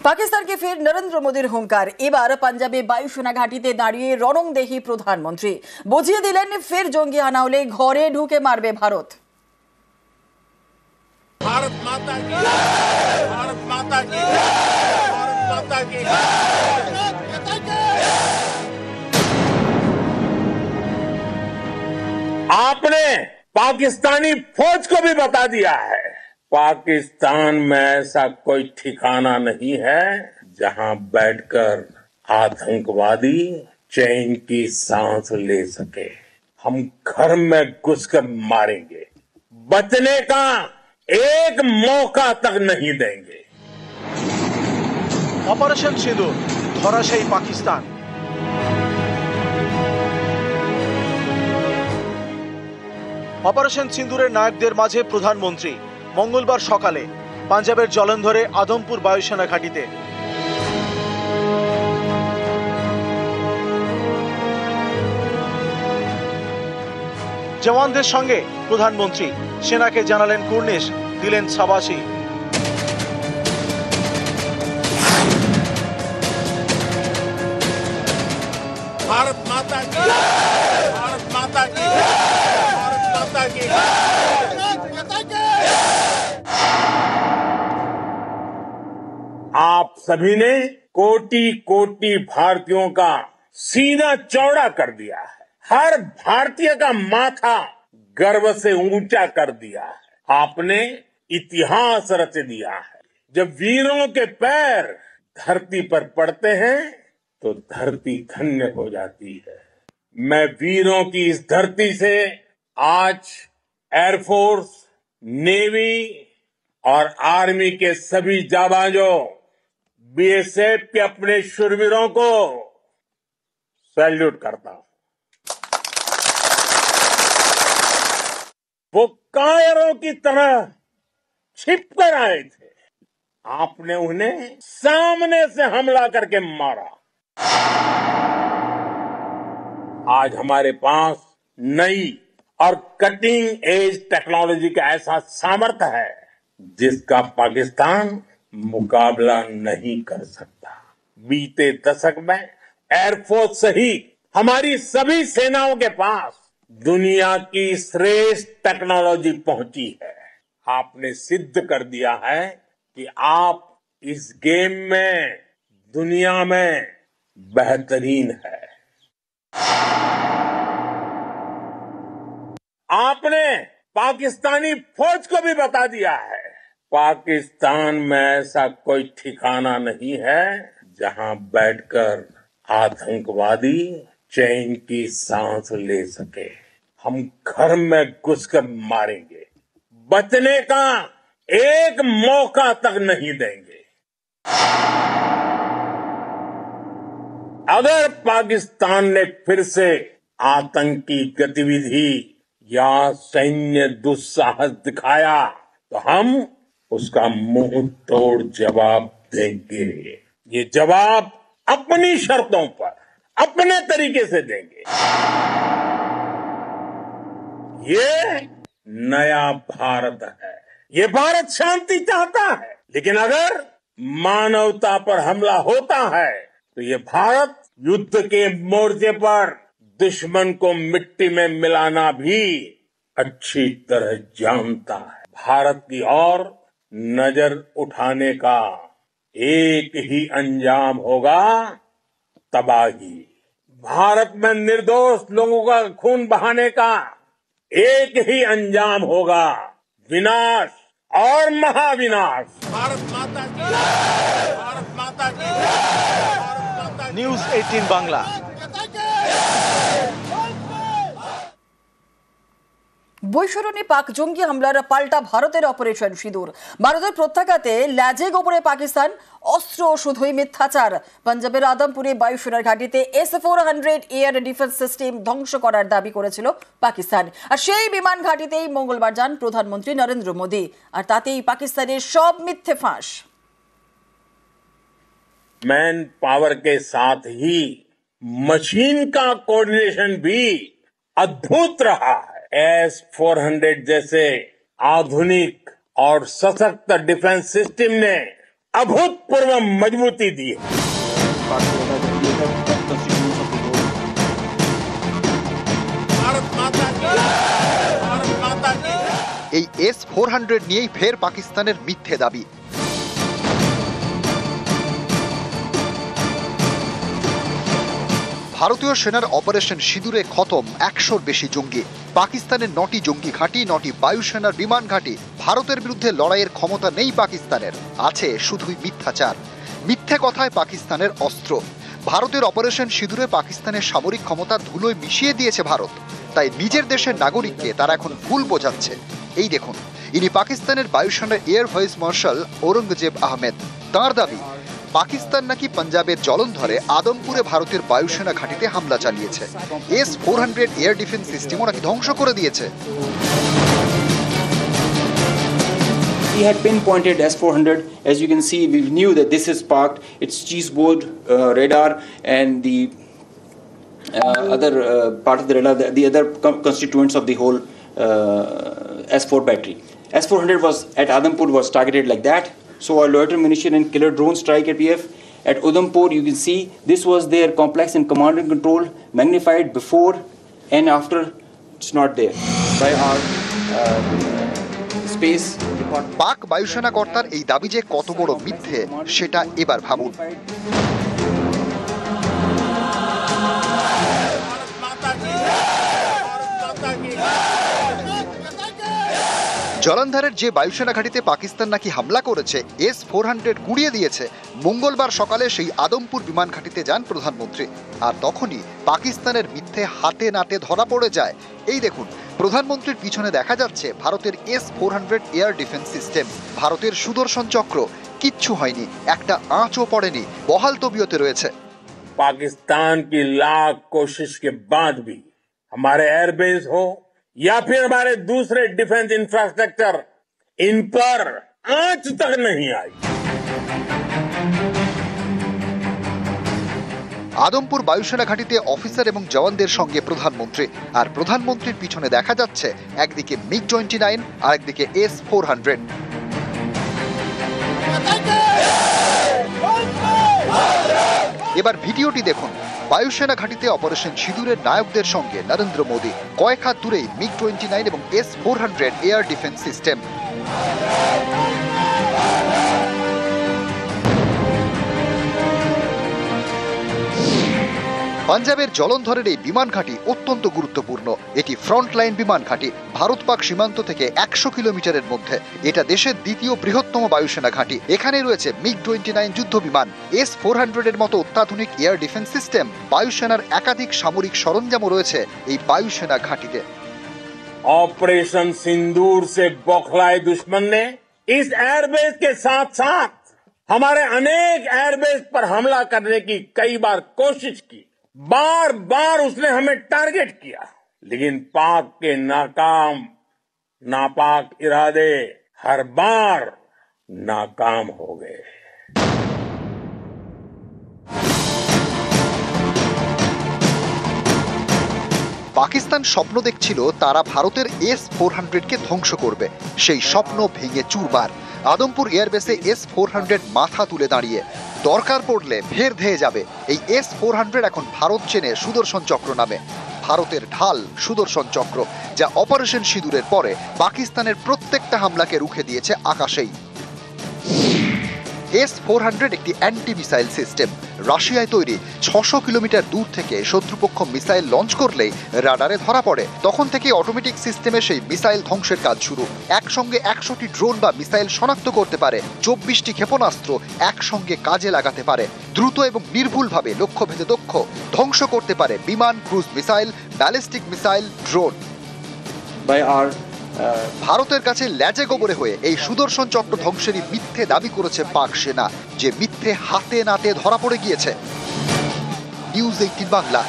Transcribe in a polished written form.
পাকিস্তানকে ফের নরেন্দ্র মোদীর হুঙ্কার। এবার পাঞ্জাবে বায়ুসেনা ঘাঁটিতে দাঁড়িয়ে রণংদেহী প্রধানমন্ত্রী বুঝিয়ে দিলেন, ফের জঙ্গি হানা হলে ঘরে ঢুকে মারবে ভারত। भारत माता की, भारत माता की, भारत माता की। आपने पाकिस्तानी फौज को भी बता दिया है, पाकिस्तान में ऐसा कोई ठिकाना नहीं है जहां बैठकर आतंकवादी चैन की सांस ले सके। हम घर में घुसकर मारेंगे, बचने का एक मौका तक नहीं देंगे। অপারেশন সিঁদুর, ধরাশায়ী পাকিস্তান। অপারেশন সিঁদুরের নায়কদের মাঝে প্রধানমন্ত্রী মঙ্গলবার সকালে পাঞ্জাবের জলন্ধরে আদমপুর বায়ুসেনা ঘাঁটিতে। জওয়ানদের সঙ্গে প্রধানমন্ত্রী সেনাকে জানালেন কুর্নিশ, দিলেন শাবাশি। भारत माता की, भारत माता की, भारत माता की। आप सभी ने कोटि कोटि भारतीयों का सीना चौड़ा कर दिया है, हर भारतीय का माथा गर्व से ऊंचा कर दिया है। आपने इतिहास रच दिया है। जब वीरों के पैर धरती पर पड़ते हैं तो धरती धन्य हो जाती है। मैं वीरों की इस धरती से आज एयरफोर्स, नेवी और आर्मी के सभी जाबाजों, बीएसएफ के अपने शूरवीरों को सैल्यूट करता हूं। वो कायरों की तरह छिपकर आए थे, आपने उन्हें सामने से हमला करके मारा। आज हमारे पास नई और कटिंग एज टेक्नोलॉजी का ऐसा सामर्थ्य है जिसका पाकिस्तान मुकाबला नहीं कर सकता। बीते दशक में एयरफोर्स सहित हमारी सभी सेनाओं के पास दुनिया की श्रेष्ठ टेक्नोलॉजी पहुंची है। आपने सिद्ध कर दिया है कि आप इस गेम में दुनिया में बेहतरीन है। आपने पाकिस्तानी फौज को भी बता दिया है, पाकिस्तान में ऐसा कोई ठिकाना नहीं है जहां बैठकर आतंकवादी चैन की सांस ले सके। हम घर में घुसकर मारेंगे, बचने का एक मौका तक नहीं देंगे। अगर पाकिस्तान ने फिर से आतंकी गतिविधि या सैन्य दुस्साहस दिखाया तो हम उसका मुंह तोड़ जवाब देंगे। ये जवाब अपनी शर्तों पर, अपने तरीके से देंगे। ये नया भारत है। ये भारत शांति चाहता है, लेकिन अगर मानवता पर हमला होता है तो ये भारत युद्ध के मोर्चे पर दुश्मन को मिट्टी में मिलाना भी अच्छी तरह जानता है। भारत की ओर नजर उठाने का एक ही अंजाम होगा, तबाही। भारत में निर्दोष लोगों का खून बहाने का एक ही अंजाम होगा, विनाश और महाविनाश। भारत माता की, भारत माता की, भारत माता की। নিউজ 18 বাংলা। বৈশরণে পাক জঙ্গি হামলার পাল্টা ভারতের অপারেশন সিঁদুর। ভারতের প্রত্যাঘাতে ল্যাজে গোপরে পাকিস্তান, অস্ত্র শুধুই মিথ্যাচার। পাঞ্জাবের আদমপুরে বায়ুসেনার ঘাঁটিতে S-400 এয়ার ডিফেন্স সিস্টেম ধ্বংস করার দাবি করেছিল পাকিস্তান। আর সেই বিমান ঘাঁটিতেই মঙ্গলবার যান প্রধানমন্ত্রী নরেন্দ্র মোদী, আর তাতেই পাকিস্তানের সব মিথ্যে ফাঁস। मैन पावर के साथ ही मशीन का कोऑर्डिनेशन भी अद्भुत रहा है। S-400 जैसे आधुनिक और सशक्त डिफेंस सिस्टम ने अभूतपूर्व मजबूती दी है। भारत माता की जय, भारत माता की जय। এই S-400 নিয়েই ফের পাকিস্তানের মিথ্যে দাবি। ভারতীয় সেনার অপারেশন সিঁদুরে খতম 100-র বেশি জঙ্গি। পাকিস্তানের 9টি জঙ্গি ঘাঁটি, 9টি বায়ুসেনার বিমান ঘাঁটি। ভারতের বিরুদ্ধে লড়াইয়ের ক্ষমতা নেই পাকিস্তানের, আছে শুধুই মিথ্যাচার। মিথ্যে কথায় পাকিস্তানের অস্ত্র। ভারতের অপারেশন সিঁদুরে পাকিস্তানের সামরিক ক্ষমতা ধুলোয় মিশিয়ে দিয়েছে ভারত, তাই নিজের দেশের নাগরিককে তারা এখন ভুল বোঝাচ্ছে। এই দেখুন, ইনি পাকিস্তানের বায়ুসেনার air vice marshal Aurangzeb Ahmed. তাঁর দাবি, পাকিস্তান নাকি পাঞ্জাবের জলন্ধরে আদমপুরে ভারতের বায়ুসেনা ঘাঁটিতে হামলা চালিয়েছে। S-400 এয়ার ডিফেন্স সিস্টেমও নাকি ধ্বংস করে দিয়েছে। He had pinpointed S-400. As you can see, we knew that this is parked. It's cheeseboard radar and the other part of the radar, the other constituents of the whole S-4 battery. S-400 was at Adampur was targeted like that. So a loiter munition and killer drone strike at PF. At Udhampur, you can see this was their complex and command and control, magnified before and after. It's not there by our space department. পাক বায়ুসেনা কর্তার এই দাবি যে কত বড় মিথ্যে সেটা এবার ভাবুন। জলন্ধরের যে বায়ুসেনা ঘাঁটিতে পাকিস্তান নাকি হামলা করেছে, S-400 গুঁড়িয়ে দিয়েছে, মঙ্গলবার সকালে সেই আদমপুর বিমান ঘাঁটিতে যান প্রধানমন্ত্রী। আর তখনই পাকিস্তানের মিথ্যে হাতে নাতে ধরা পড়ে যায়। এই দেখুন, প্রধানমন্ত্রীর পিছনে দেখা যাচ্ছে ভারতের S-400 এয়ার ডিফেন্স সিস্টেম। ভারতের সুদর্শন চক্র, কিচ্ছু হয়নি, একটা আঁচও পড়েনি, বহাল তবিয়তে রয়েছে। पाकिस्तान की लाख कोशिश के बाद भी हमारे एयरबेस हो या फिर हमारे दूसरे डिफेंस इंफ्रास्ट्रक्चर, इन पर आंच तक नहीं आई। আদমপুর বায়ুসেনা ঘাঁটিতে অফিসার এবং জওয়ানদের সঙ্গে প্রধানমন্ত্রী, আর প্রধানমন্ত্রীর পিছনে দেখা যাচ্ছে একদিকে MiG-29 আর একদিকে S-400। এবার ভিডিওটি দেখুন। বায়ুসেনা ঘাঁটিতে অপারেশন সিঁদুরের নায়কদের সঙ্গে নরেন্দ্র মোদী, কয়েক হাত দূরেই MiG-29 এবং S-400 এয়ার ডিফেন্স সিস্টেম। পাঞ্জাবের জলন্ধরের এই বিমান ঘাঁটি অত্যন্ত গুরুত্বপূর্ণ। এটি ফ্রন্টলাইন বিমান ঘাঁটি, ভারত পাক সীমান্ত থেকে 100 কিলোমিটারের মধ্যে। এটা দেশের দ্বিতীয় বৃহত্তম বায়ুসেনা ঘাঁটি। এখানে রয়েছে MiG-29 যুদ্ধ বিমান, S-400 এর মতো অত্যাধুনিক এয়ার ডিফেন্স সিস্টেম। বায়ুসেনার একাধিক সামরিক সরঞ্জামও রয়েছে এই বায়ুসেনা ঘাঁটিতে। ऑपरेशन सिंदूर से बौखलाए दुश्मन ने इस एयरबेस के साथ साथ हमारे अनेक एयरबेस पर हमला करने की कई बार कोशिश की। बार बार उसने हमें टारगेट किया, लेकिन पाक के नापाक इरादे हर बार नाकाम हो गए। পাকিস্তান স্বপ্ন দেখছিল তারা ভারতের S-400 কে ধ্বংস করবে। সেই স্বপ্ন ভেঙে চুরমার। আদমপুর এয়ারবেসে S-400 মাথা তুলে দাঁড়িয়ে, দরকার পড়লে ফের ধেয়ে যাবে। এই S-400 এখন ভারত চেনে সুদর্শন চক্র নামে। ভারতের ঢাল সুদর্শন চক্র, যা অপারেশন সিঁদুরের পরে পাকিস্তানের প্রত্যেকটা হামলাকে রুখে দিয়েছে আকাশেই। S-400 একটি অ্যান্টি মিসাইল সিস্টেম। রাশিয়ায় তৈরি। 600 কিলোমিটার দূর থেকে শত্রুপক্ষ মিসাইল লঞ্চ করলেই রাডারে ধরা পড়ে। তখন থেকে অটোমেটিক সিস্টেমে সেই মিসাইল ধ্বংসের কাজ শুরু। একসঙ্গে 100টি ড্রোন বা মিসাইল শনাক্ত করতে পারে। 24টি ক্ষেপণাস্ত্র একসঙ্গে কাজে লাগাতে পারে। দ্রুত এবং নির্ভুলভাবে লক্ষ্যভেদে দক্ষ। ধ্বংস করতে পারে বিমান, cruise missile, ballistic missile, drone. ভারতের কাছে ল্যাজে গোবরে হয়ে এই সুদর্শন চক্র ধ্বংসেরই মিথ্যে দাবি করেছে পাক সেনা, যে মিথ্যে হাতে নাতে ধরা পড়ে গিয়েছে। নিউজ 18 বাংলা।